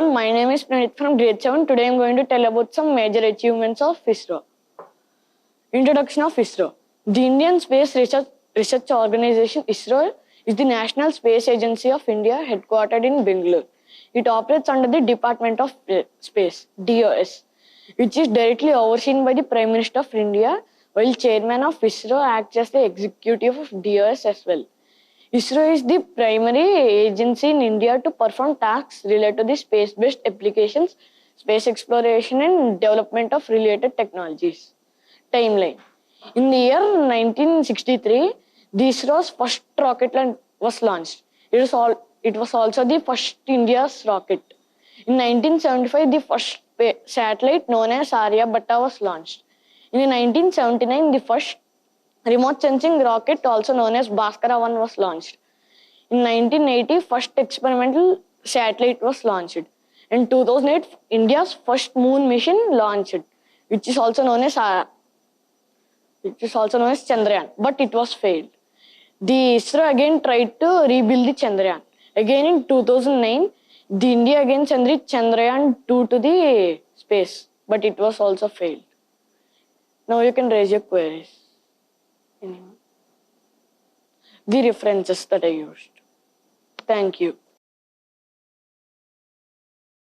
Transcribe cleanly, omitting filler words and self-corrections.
everyone, my name is Praneet from grade 7. Today I am going to tell about some major achievements of ISRO. Introduction of ISRO. The Indian Space Research Organization ISRO is the National Space Agency of India headquartered in Bangalore. It operates under the Department of Space (DOS), which is directly overseen by the Prime Minister of India, while Chairman of ISRO acts as the executive of DOS as well. ISRO is the primary agency in India to perform tasks related to the space-based applications, space exploration and development of related technologies. Timeline. In the year 1963, the ISRO's first rocket was launched. It was also the first India's rocket. In 1975, the first satellite known as Surya was launched. In 1979, the first remote sensing rocket, also known as Bhaskara 1, was launched. In 1980, first experimental satellite was launched. In 2008, India's first moon mission launched, which is also known as Chandrayaan, but it was failed. The ISRO again tried to rebuild the Chandrayaan. Again in 2009, the India again sent the Chandrayaan 2 to the space, but it was also failed. Now you can raise your queries. The references that I used. Thank you.